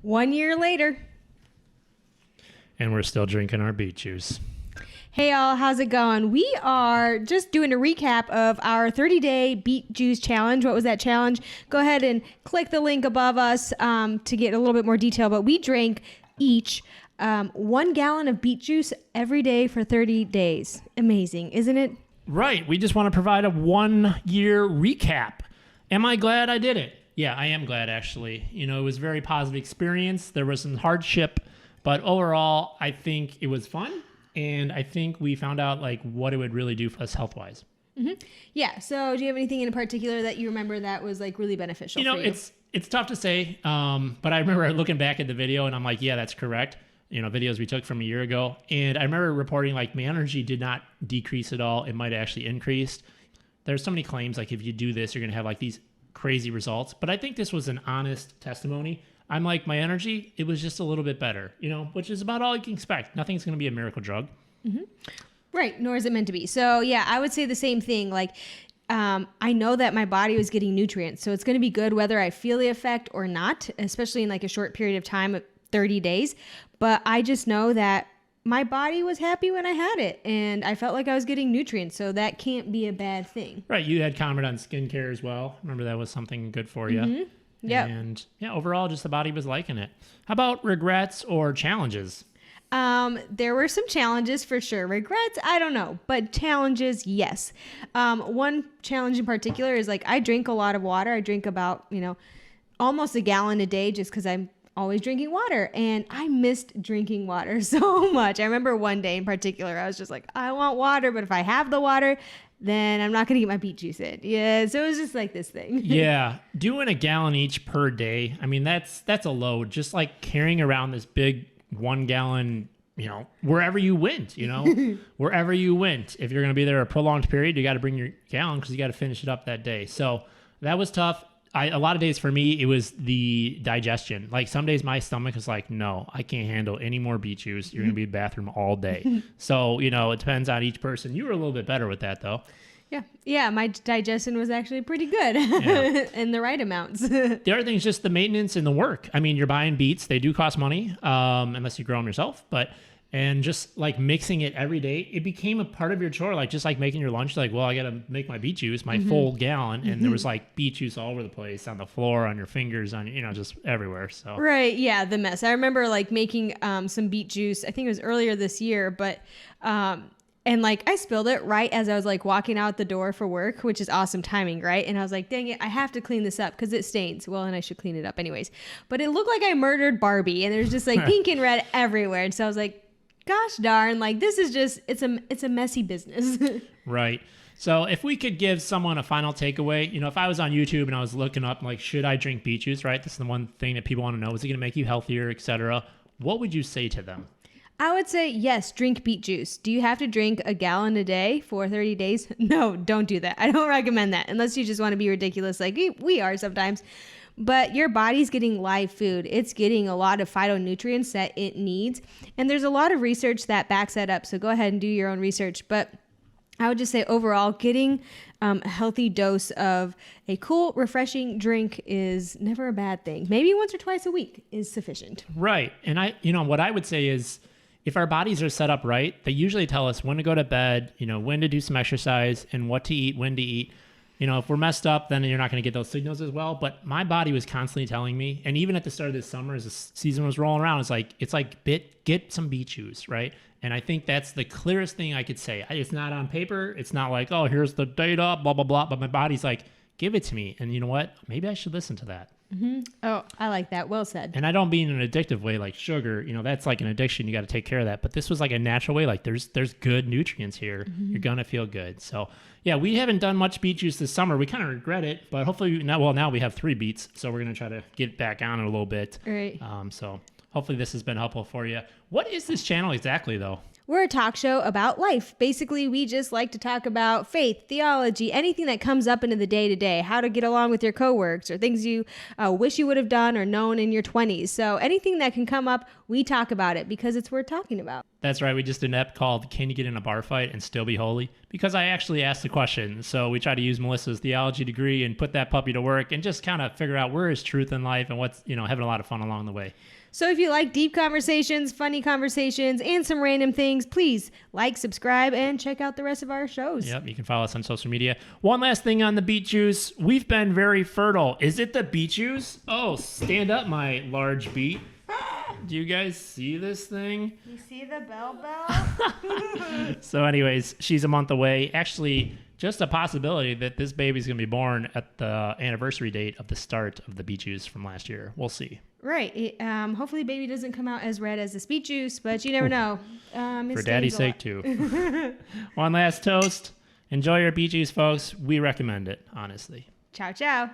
1 year later. And we're still drinking our beet juice. Hey y'all, how's it going? We are just doing a recap of our 30-day beet juice challenge. What was that challenge? Go ahead and click the link above us to get a little bit more detail. But we drank each 1 gallon of beet juice every day for 30 days. Amazing, isn't it? Right. We just want to provide a 1 year recap. Am I glad I did it? Yeah, I am glad, actually. You know, it was a very positive experience. There was some hardship, but overall, I think it was fun. And I think we found out like what it would really do for us health-wise. Mm-hmm. Yeah. So do you have anything in particular that you remember that was like really beneficial for you? It's tough to say, but I remember looking back at the video and I'm like, yeah, that's correct. You know, videos we took from a year ago. And I remember reporting like my energy did not decrease at all. It might have actually increased. There's so many claims like if you do this, you're going to have like these crazy results. But I think this was an honest testimony. I'm like, my energy, it was just a little bit better, you know, which is about all you can expect. Nothing's going to be a miracle drug. Mm-hmm. Right. Nor is it meant to be. So yeah, I would say the same thing. Like, I know that my body was getting nutrients, so it's going to be good whether I feel the effect or not, especially in like a short period of time of 30 days. But I just know that my body was happy when I had it and I felt like I was getting nutrients. So that can't be a bad thing. Right. You had comment on skincare as well. Remember that was something good for you. Mm-hmm. Yeah. And yeah, overall, just the body was liking it. How about regrets or challenges? There were some challenges for sure. Regrets, I don't know, but challenges, yes. One challenge in particular is like I drink a lot of water. I drink about, almost a gallon a day just because I'm always drinking water. And I missed drinking water so much. I remember one day in particular, I was just like, I want water, but if I have the water, then I'm not going to get my beet juice in. Yeah, so it was just like this thing. Yeah, doing a gallon each per day. I mean, that's a load. Just like carrying around this big 1 gallon, wherever you went, wherever you went. If you're going to be there a prolonged period, you got to bring your gallon because you got to finish it up that day. So that was tough. A lot of days for me, it was the digestion. Like some days my stomach is like, no, I can't handle any more beet juice. You're going to be in the bathroom all day. So, it depends on each person. You were a little bit better with that though. Yeah. Yeah. My digestion was actually pretty good in the right amounts. The other thing is just the maintenance and the work. I mean, you're buying beets. They do cost money unless you grow them yourself. And just like mixing it every day, it became a part of your chore. Like just like making your lunch, like, well, I got to make my beet juice, my full gallon. And there was like beet juice all over the place, on the floor, on your fingers, on, just everywhere. So right. Yeah. The mess. I remember like making some beet juice. I think it was earlier this year, but and like I spilled it right as I was like walking out the door for work, which is awesome timing, right? And I was like, dang it, I have to clean this up because it stains. Well, and I should clean it up anyways. But it looked like I murdered Barbie and there's just like pink and red everywhere. And so I was like, gosh darn, like this is just, it's a messy business. Right. So if we could give someone a final takeaway, if I was on YouTube and I was looking up like, should I drink beet juice, right? This is the one thing that people want to know. Is it going to make you healthier, etc.? What would you say to them? I would say, yes, drink beet juice. Do you have to drink a gallon a day for 30 days? No, don't do that. I don't recommend that unless you just want to be ridiculous like we are sometimes. But your body's getting live food. It's getting a lot of phytonutrients that it needs. And there's a lot of research that backs that up. So go ahead and do your own research. But I would just say overall, getting a healthy dose of a cool, refreshing drink is never a bad thing. Maybe once or twice a week is sufficient. Right. And what I would say is, if our bodies are set up right, they usually tell us when to go to bed, when to do some exercise and what to eat, when to eat. If we're messed up, then you're not going to get those signals as well. But my body was constantly telling me, and even at the start of this summer, as the season was rolling around, it's like get some beet juice, right? And I think that's the clearest thing I could say. It's not on paper. It's not like, oh, here's the data, blah, blah, blah. But my body's like, give it to me. And you know what? Maybe I should listen to that. Mm-hmm. Oh, I like that. Well said. And I don't mean in an addictive way like sugar. That's like an addiction. You got to take care of that. But this was like a natural way. Like there's good nutrients here. Mm-hmm. You're going to feel good. So yeah, we haven't done much beet juice this summer. We kind of regret it. But hopefully now we have 3 beets. So we're going to try to get back on it a little bit. Right. So hopefully this has been helpful for you. What is this channel exactly though? We're a talk show about life. Basically, we just like to talk about faith, theology, anything that comes up into the day-to-day, how to get along with your coworkers, or things you wish you would have done or known in your 20s. So anything that can come up, we talk about it because it's worth talking about. That's right. We just did an ep called Can You Get in a Bar Fight and Still Be Holy? Because I actually asked the question. So we try to use Melissa's theology degree and put that puppy to work and just kind of figure out where is truth in life and what's, having a lot of fun along the way. So if you like deep conversations, funny conversations, and some random things, please like, subscribe, and check out the rest of our shows. Yep, you can follow us on social media. One last thing on the beet juice. We've been very fertile. Is it the beet juice? Oh, stand up, my large beet. Do you guys see this thing? You see the bell? So anyways, she's a month away. Actually, just a possibility that this baby's going to be born at the anniversary date of the start of the beet juice from last year. We'll see. Right. Hopefully baby doesn't come out as red as this beet juice, but you never know. For daddy's sake, too. One last toast. Enjoy your beet juice, folks. We recommend it, honestly. Ciao, ciao.